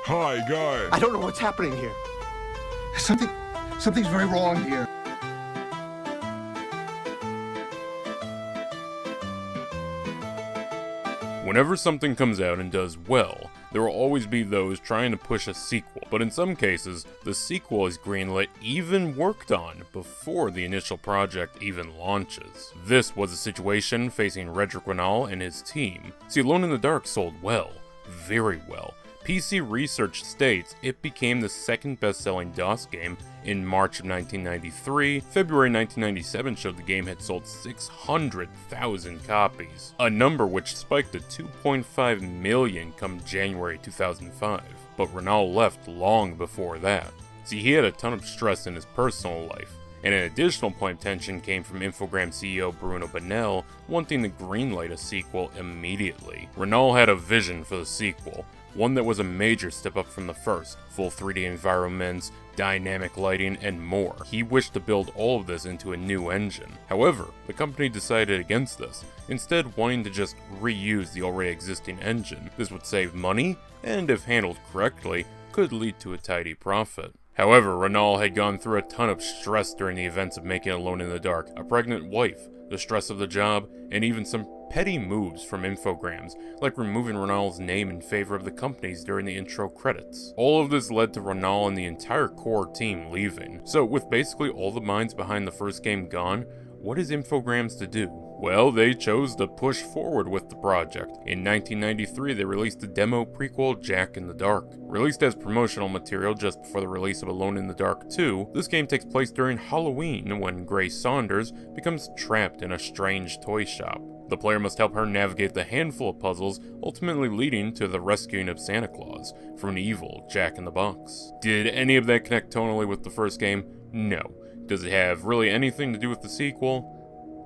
Hi, guys. I don't know what's happening here. Something's very wrong here. Whenever something comes out and does well, there will always be those trying to push a sequel, but in some cases, the sequel is greenlit even worked on before the initial project even launches. This was a situation facing Roderick Renal and his team. See, Alone in the Dark sold well, very well. PC Research states it became the second best-selling DOS game in March of 1993. February 1997 showed the game had sold 600,000 copies, a number which spiked to 2.5 million come January 2005. But Renal left long before that. See, he had a ton of stress in his personal life, and an additional point of tension came from Infogrames CEO Bruno Banel wanting to greenlight a sequel immediately. Renal had a vision for the sequel, one that was a major step up from the first, full 3D environments, dynamic lighting, and more. He wished to build all of this into a new engine. However, the company decided against this, instead wanting to just reuse the already existing engine. This would save money, and if handled correctly, could lead to a tidy profit. However, Renal had gone through a ton of stress during the events of making Alone in the Dark, a pregnant wife, the stress of the job, and even some petty moves from Infogrames, like removing Renal's name in favor of the company's during the intro credits. All of this led to Renal and the entire core team leaving. So with basically all the minds behind the first game gone, what is Infogrames to do? Well, they chose to push forward with the project. In 1993, they released the demo prequel Jack in the Dark. Released as promotional material just before the release of Alone in the Dark 2, this game takes place during Halloween when Grace Saunders becomes trapped in a strange toy shop. The player must help her navigate the handful of puzzles, ultimately leading to the rescuing of Santa Claus from an evil Jack in the Box. Did any of that connect tonally with the first game? No. Does it have really anything to do with the sequel?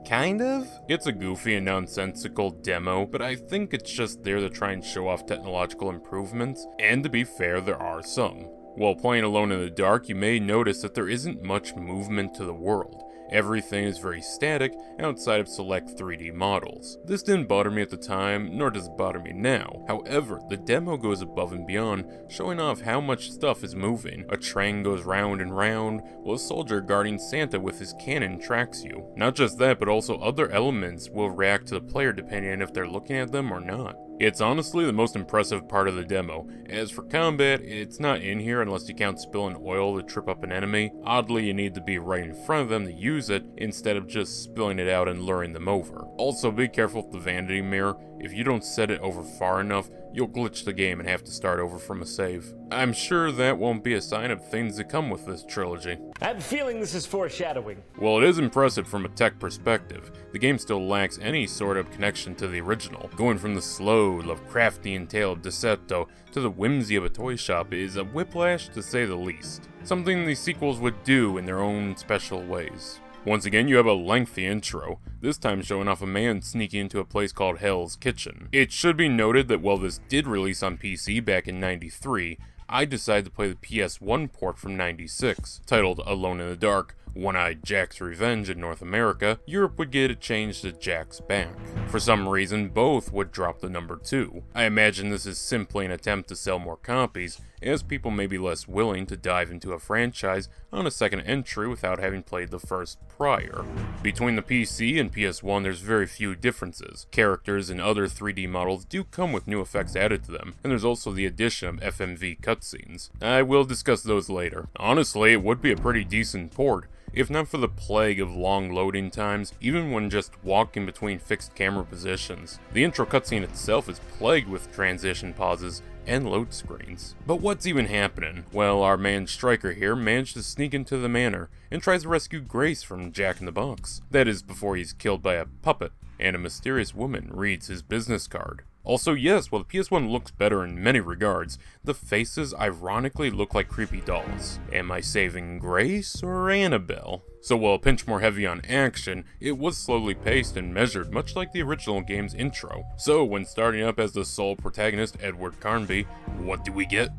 Kind of? It's a goofy and nonsensical demo, but I think it's just there to try and show off technological improvements, and to be fair, there are some. While playing Alone in the Dark, you may notice that there isn't much movement to the world. Everything is very static outside of select 3D models. This didn't bother me at the time, nor does it bother me now. However, the demo goes above and beyond, showing off how much stuff is moving. A train goes round and round, while a soldier guarding Santa with his cannon tracks you. Not just that, but also other elements will react to the player depending on if they're looking at them or not. It's honestly the most impressive part of the demo. As for combat, it's not in here unless you count spilling oil to trip up an enemy. Oddly, you need to be right in front of them to use it, instead of just spilling it out and luring them over. Also, be careful with the vanity mirror. If you don't set it over far enough, you'll glitch the game and have to start over from a save. I'm sure that won't be a sign of things to come with this trilogy. I have a feeling this is foreshadowing. While it is impressive from a tech perspective, the game still lacks any sort of connection to the original. Going from the slow, Lovecraftian tale of Desetto to the whimsy of a toy shop is a whiplash to say the least. Something the sequels would do in their own special ways. Once again, you have a lengthy intro, this time showing off a man sneaking into a place called Hell's Kitchen. It should be noted that while this did release on PC back in '93, I decided to play the PS1 port from '96, titled Alone in the Dark, One-Eyed Jack's Revenge in North America. Europe would get it changed to Jack's Back. For some reason, both would drop the number 2. I imagine this is simply an attempt to sell more copies, as people may be less willing to dive into a franchise on a second entry without having played the first prior. Between the PC and PS1, there's very few differences. Characters and other 3D models do come with new effects added to them, and there's also the addition of FMV cutscenes. I will discuss those later. Honestly, it would be a pretty decent port, if not for the plague of long loading times, even when just walking between fixed camera positions. The intro cutscene itself is plagued with transition pauses and load screens. But what's even happening? Well, our man Striker here managed to sneak into the manor and tries to rescue Grace from Jack in the Box. That is before he's killed by a puppet, and a mysterious woman reads his business card. Also, yes, while the PS1 looks better in many regards, the faces ironically look like creepy dolls. Am I saving Grace or Annabelle? So while a pinch more heavy on action, it was slowly paced and measured much like the original game's intro. So when starting up as the sole protagonist, Edward Carnby, what do we get?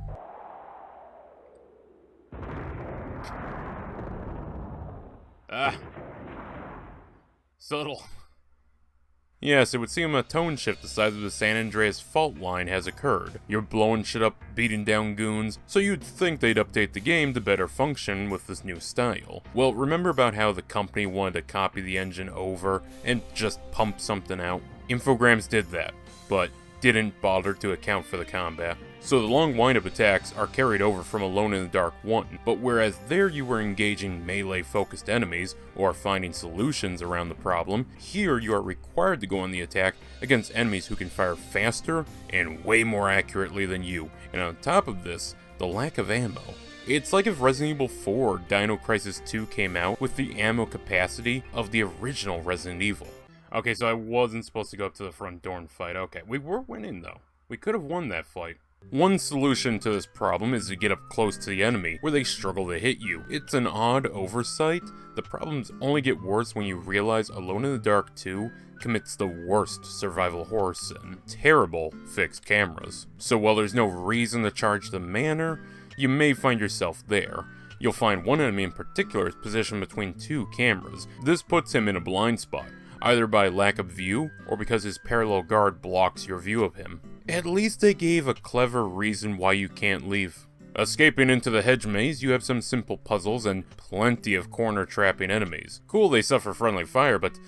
Subtle. Yes, it would seem a tone shift the size of the San Andreas fault line has occurred. You're blowing shit up, beating down goons, so you'd think they'd update the game to better function with this new style. Well, remember about how the company wanted to copy the engine over and just pump something out? Infogrames did that, but didn't bother to account for the combat. So the long wind-up attacks are carried over from Alone in the Dark 1, but whereas there you were engaging melee-focused enemies or finding solutions around the problem, here you are required to go on the attack against enemies who can fire faster and way more accurately than you, and on top of this, the lack of ammo. It's like if Resident Evil 4 or Dino Crisis 2 came out with the ammo capacity of the original Resident Evil. Okay, so I wasn't supposed to go up to the front door and fight. Okay, we were winning though. We could have won that fight. One solution to this problem is to get up close to the enemy, where they struggle to hit you. It's an odd oversight. The problems only get worse when you realize Alone in the Dark 2 commits the worst survival horror sin. Terrible fixed cameras. So while there's no reason to charge the manor, you may find yourself there. You'll find one enemy in particular is positioned between two cameras. This puts him in a blind spot, either by lack of view, or because his parallel guard blocks your view of him. At least they gave a clever reason why you can't leave. Escaping into the hedge maze, you have some simple puzzles and plenty of corner trapping enemies. Cool, they suffer friendly fire, but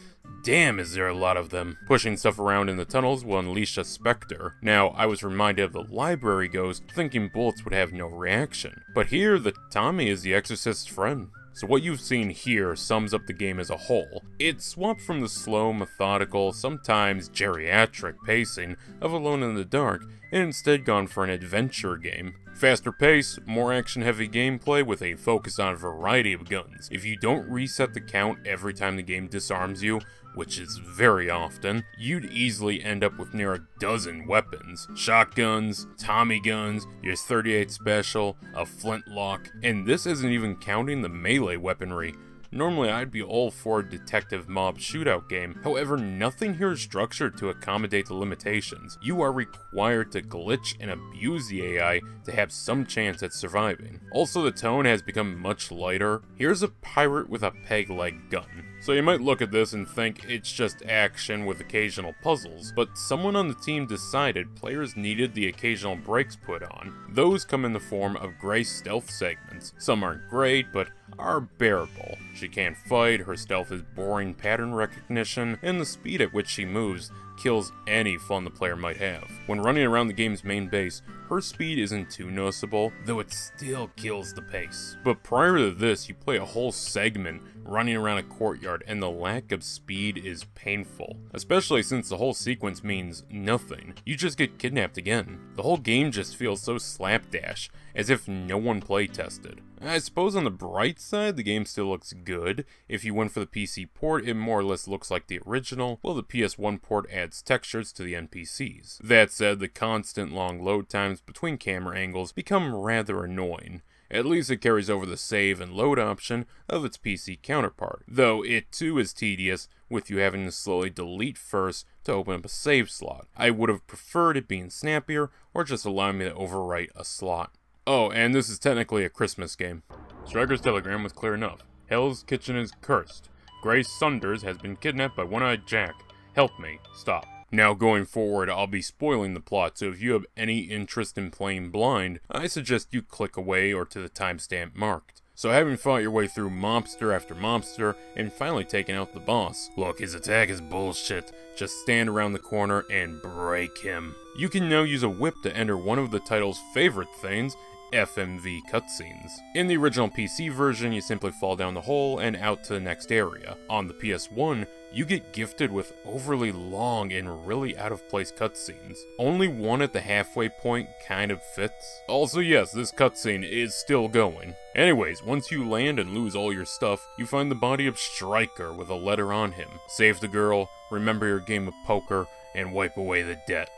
damn is there a lot of them. Pushing stuff around in the tunnels will unleash a specter. Now, I was reminded of the library ghost, thinking bullets would have no reaction. But here, the Tommy is the exorcist's friend. So what you've seen here sums up the game as a whole. It's swapped from the slow, methodical, sometimes geriatric pacing of Alone in the Dark, and instead gone for an adventure game. Faster pace, more action-heavy gameplay with a focus on a variety of guns. If you don't reset the count every time the game disarms you, which is very often, you'd easily end up with near a dozen weapons. Shotguns, Tommy guns, your 38 special, a flintlock, and this isn't even counting the melee weaponry. Normally I'd be all for a detective mob shootout game, however nothing here is structured to accommodate the limitations. You are required to glitch and abuse the AI to have some chance at surviving. Also the tone has become much lighter. Here's a pirate with a peg-leg gun. So you might look at this and think it's just action with occasional puzzles, but someone on the team decided players needed the occasional breaks put on. Those come in the form of gray stealth segments. Some aren't great, but are bearable. She can't fight, her stealth is boring pattern recognition, and the speed at which she moves kills any fun the player might have. When running around the game's main base, her speed isn't too noticeable, though it still kills the pace. But prior to this, you play a whole segment running around a courtyard, and the lack of speed is painful. Especially since the whole sequence means nothing. You just get kidnapped again. The whole game just feels so slapdash, as if no one playtested. I suppose on the bright side, the game still looks good. If you went for the PC port, it more or less looks like the original, while the PS1 port adds textures to the NPCs. That said, the constant long load times between camera angles become rather annoying. At least it carries over the save and load option of its PC counterpart, though it too is tedious, with you having to slowly delete first to open up a save slot. I would have preferred it being snappier, or just allowing me to overwrite a slot. Oh, and this is technically a Christmas game. Striker's telegram was clear enough. Hell's Kitchen is cursed. Grace Saunders has been kidnapped by One-Eyed Jack. Help me. Stop. Now going forward, I'll be spoiling the plot, so if you have any interest in playing blind, I suggest you click away or to the timestamp marked. So having fought your way through mobster after mobster, and finally taken out the boss, look, his attack is bullshit. Just stand around the corner and break him. You can now use a whip to enter one of the title's favorite things, FMV cutscenes. In the original PC version, you simply fall down the hole and out to the next area. On the PS1, you get gifted with overly long and really out-of-place cutscenes. Only one at the halfway point kind of fits. Also yes, this cutscene is still going. Anyways, once you land and lose all your stuff, you find the body of Striker with a letter on him. Save the girl, remember your game of poker, and wipe away the debt.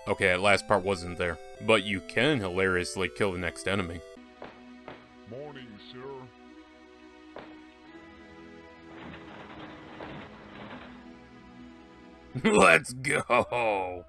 Okay, that last part wasn't there. But you can hilariously kill the next enemy. Morning, sir. Let's go!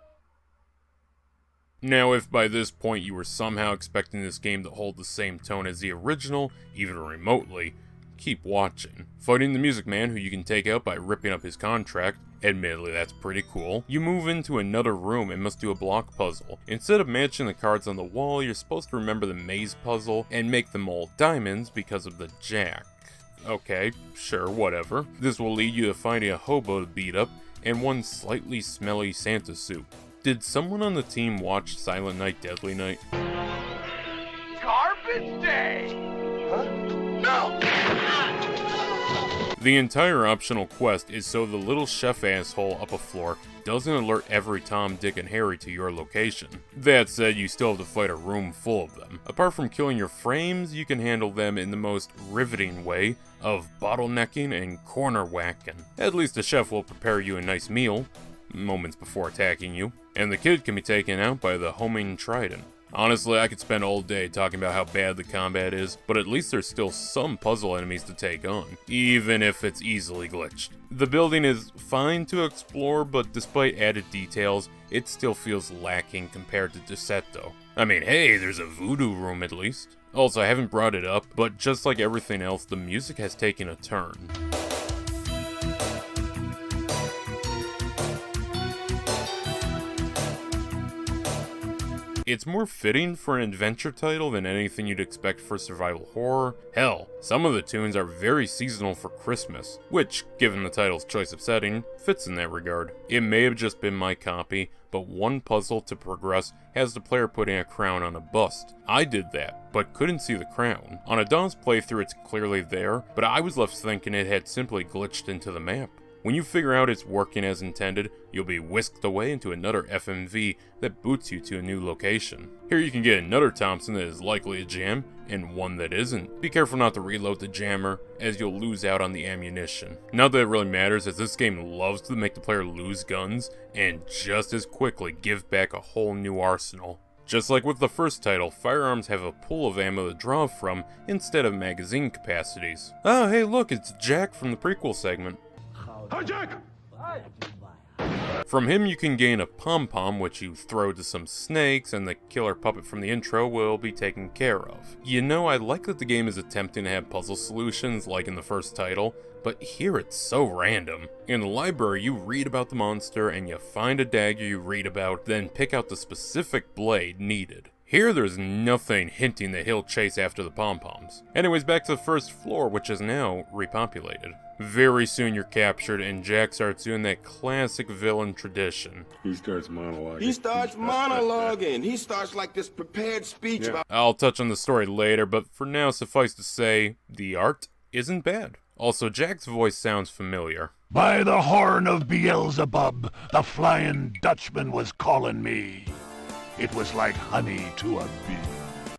Now, if by this point you were somehow expecting this game to hold the same tone as the original, even remotely, keep watching. Fighting the Music Man, who you can take out by ripping up his contract, Admittedly, that's pretty cool. You move into another room and must do a block puzzle. Instead of matching the cards on the wall, you're supposed to remember the maze puzzle and make them all diamonds because of the jack. Okay, sure, whatever. This will lead you to finding a hobo to beat up and one slightly smelly Santa suit. Did someone on the team watch Silent Night, Deadly Night? Garbage day! Huh? No! The entire optional quest is so the little chef asshole up a floor doesn't alert every Tom, Dick, and Harry to your location. That said, you still have to fight a room full of them. Apart from killing your frames, you can handle them in the most riveting way of bottlenecking and corner whacking. At least the chef will prepare you a nice meal moments before attacking you, and the kid can be taken out by the homing trident. Honestly, I could spend all day talking about how bad the combat is, but at least there's still some puzzle enemies to take on, even if it's easily glitched. The building is fine to explore, but despite added details, it still feels lacking compared to Desetto. I mean, hey, there's a voodoo room at least. Also, I haven't brought it up, but just like everything else, the music has taken a turn. It's more fitting for an adventure title than anything you'd expect for survival horror. Hell, some of the tunes are very seasonal for Christmas, which, given the title's choice of setting, fits in that regard. It may have just been my copy, but one puzzle to progress has the player putting a crown on a bust. I did that, but couldn't see the crown. On a DOS playthrough it's clearly there, but I was left thinking it had simply glitched into the map. When you figure out it's working as intended, you'll be whisked away into another FMV that boots you to a new location. Here you can get another Thompson that is likely a jam, and one that isn't. Be careful not to reload the jammer, as you'll lose out on the ammunition. Not that it really matters, as this game loves to make the player lose guns, and just as quickly give back a whole new arsenal. Just like with the first title, firearms have a pool of ammo to draw from, instead of magazine capacities. Oh hey look, it's Jack from the prequel segment. Hi, Jack! From him you can gain a pom-pom, which you throw to some snakes, and the killer puppet from the intro will be taken care of. You know, I like that the game is attempting to have puzzle solutions like in the first title, but here it's so random. In the library you read about the monster, and you find a dagger you read about, then pick out the specific blade needed. Here there's nothing hinting that he'll chase after the pom-poms. Anyways, back to the first floor, which is now repopulated. Very soon you're captured, and Jack starts doing that classic villain tradition. He starts monologuing. He starts like this prepared speech about... I'll touch on the story later, but for now, suffice to say, the art isn't bad. Also, Jack's voice sounds familiar. By the horn of Beelzebub, the Flying Dutchman was calling me. It was like honey to a bee.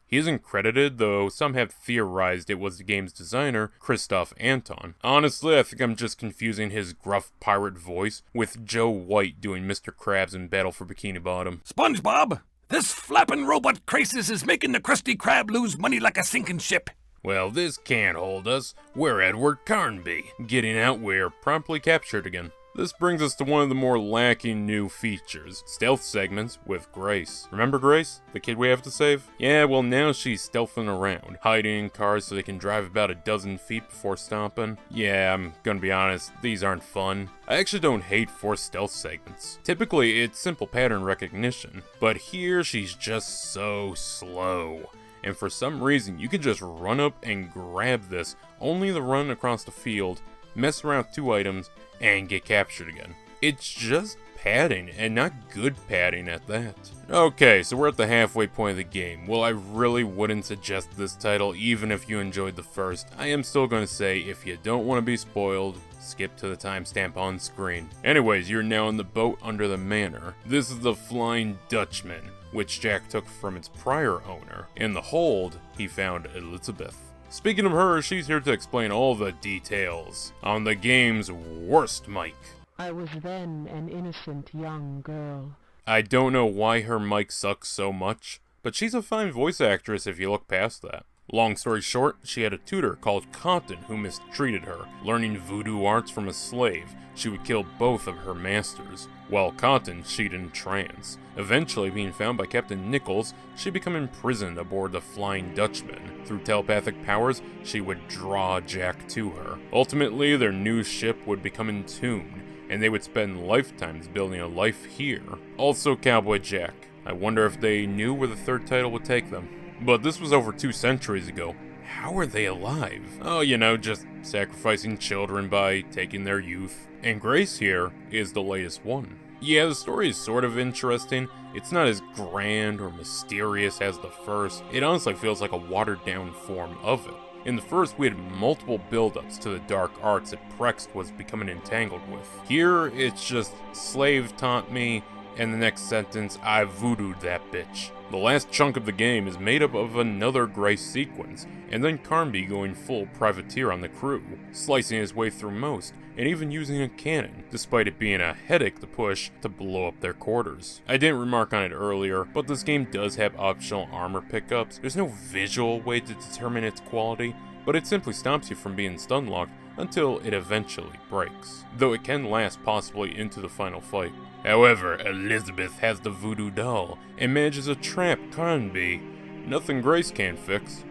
He isn't credited, though some have theorized it was the game's designer, Christoph Anton. Honestly, I think I'm just confusing his gruff pirate voice with Joe White doing Mr. Krabs in Battle for Bikini Bottom. SpongeBob, this flapping robot crisis is making the Krusty Krab lose money like a sinking ship. Well, this can't hold us. We're Edward Carnby. Getting out, we're promptly captured again. This brings us to one of the more lacking new features, stealth segments with Grace. Remember Grace, the kid we have to save? Yeah, well now she's stealthing around, hiding in cars so they can drive about a dozen feet before stomping. Yeah, I'm gonna be honest, these aren't fun. I actually don't hate forced stealth segments. Typically, it's simple pattern recognition, but here she's just so slow. And for some reason, you can just run up and grab this, only to run across the field, mess around with 2 items, and get captured again. It's just padding, and not good padding at that. Okay, so we're at the halfway point of the game. Well, I really wouldn't suggest this title even if you enjoyed the first. I am still going to say, if you don't want to be spoiled, skip to the timestamp on screen. Anyways, you're now in the boat under the manor. This is the Flying Dutchman, which Jack took from its prior owner. In the hold, he found Elizabeth. Speaking of her, she's here to explain all the details on the game's worst mic. I was then an innocent young girl. I don't know why her mic sucks so much, but she's a fine voice actress if you look past that. Long story short, she had a tutor called Cotton who mistreated her. Learning voodoo arts from a slave, she would kill both of her masters. While Cotton, she'd in trance. Eventually being found by Captain Nichols, she'd become imprisoned aboard the Flying Dutchman. Through telepathic powers, she would draw Jack to her. Ultimately, their new ship would become entombed, and they would spend lifetimes building a life here. Also Cowboy Jack. I wonder if they knew where the third title would take them. But this was over 2 centuries ago. How are they alive? Oh, you know, just sacrificing children by taking their youth. And Grace here is the latest one. Yeah, the story is sort of interesting. It's not as grand or mysterious as the first. It honestly feels like a watered-down form of it. In the first, we had multiple build-ups to the dark arts that Prext was becoming entangled with. Here, it's just, slave taunt me, and the next sentence, I voodooed that bitch. The last chunk of the game is made up of another Grace sequence, and then Carnby going full privateer on the crew, slicing his way through most, and even using a cannon, despite it being a headache to push to blow up their quarters. I didn't remark on it earlier, but this game does have optional armor pickups. There's no visual way to determine its quality, but it simply stops you from being stun-locked until it eventually breaks, though it can last possibly into the final fight. However, Elizabeth has the voodoo doll and manages to trap Carnby. Nothing Grace can't fix.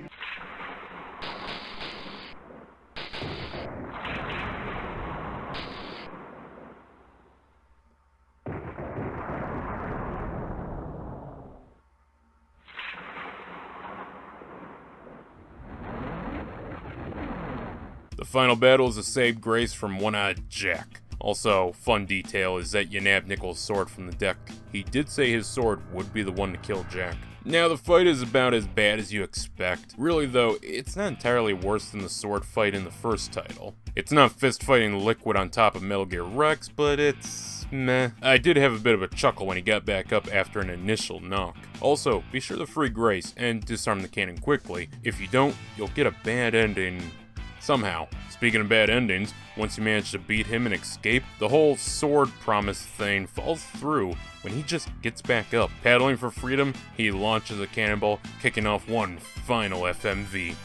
The final battle is to save Grace from One-Eyed Jack. Also, fun detail is that you nab Nichols' sword from the deck. He did say his sword would be the one to kill Jack. Now, the fight is about as bad as you expect. Really though, it's not entirely worse than the sword fight in the first title. It's not fist fighting Liquid on top of Metal Gear Rex, but it's meh. I did have a bit of a chuckle when he got back up after an initial knock. Also, be sure to free Grace and disarm the cannon quickly. If you don't, you'll get a bad ending somehow. Speaking of bad endings, once you manage to beat him and escape, the whole sword promise thing falls through when he just gets back up. Paddling for freedom, he launches a cannonball, kicking off one final FMV.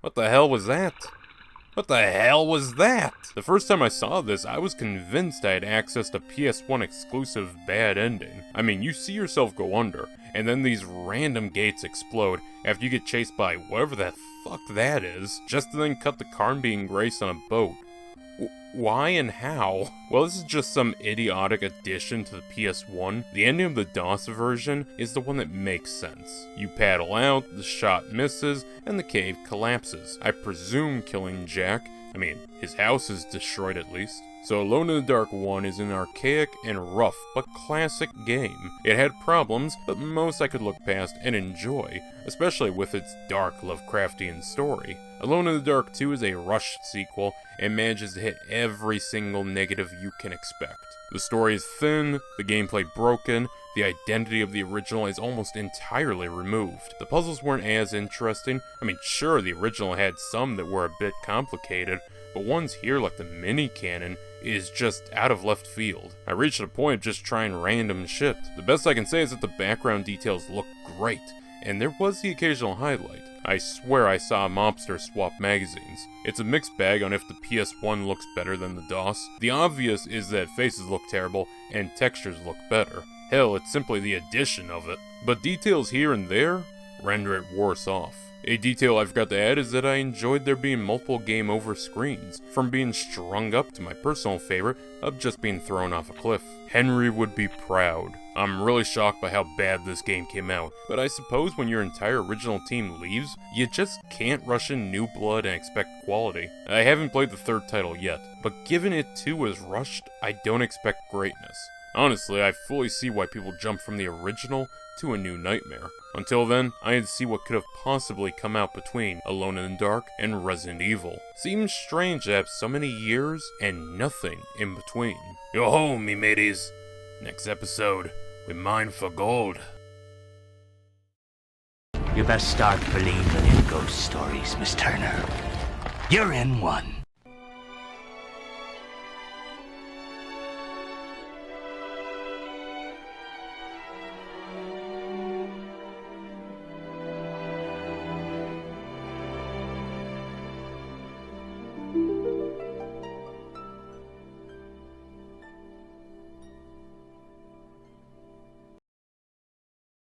What the hell was that? What the hell was that? The first time I saw this, I was convinced I had accessed a PS1 exclusive bad ending. I mean, you see yourself go under, and then these random gates explode after you get chased by whatever the fuck that is, just to then cut the Carnby and Grace on a boat. Why and how? Well, this is just some idiotic addition to the PS1. The ending of the DOS version is the one that makes sense. You paddle out, the shot misses, and the cave collapses. I presume killing Jack. I mean, his house is destroyed at least. So Alone in the Dark 1 is an archaic and rough but classic game. It had problems, but most I could look past and enjoy, especially with its dark Lovecraftian story. Alone in the Dark 2 is a rushed sequel and manages to hit every single negative you can expect. The story is thin, the gameplay broken, the identity of the original is almost entirely removed. The puzzles weren't as interesting. I mean, sure, the original had some that were a bit complicated, but ones here, like the mini cannon, is just out of left field. I reached a point of just trying random shit. The best I can say is that the background details look great, and there was the occasional highlight. I swear I saw a mobster swap magazines. It's a mixed bag on if the PS1 looks better than the DOS. The obvious is that faces look terrible and textures look better. Hell, it's simply the addition of it. But details here and there render it worse off. A detail I forgot to add is that I enjoyed there being multiple game over screens, from being strung up to my personal favorite of just being thrown off a cliff. Henry would be proud. I'm really shocked by how bad this game came out, but I suppose when your entire original team leaves, you just can't rush in new blood and expect quality. I haven't played the third title yet, but given it too was rushed, I don't expect greatness. Honestly, I fully see why people jump from the original to A New Nightmare. Until then, I had to see what could have possibly come out between Alone in the Dark and Resident Evil. Seems strange to have so many years and nothing in between. Yo-ho, me mateys. Next episode, we mine for gold. You best start believing in ghost stories, Miss Turner. You're in one.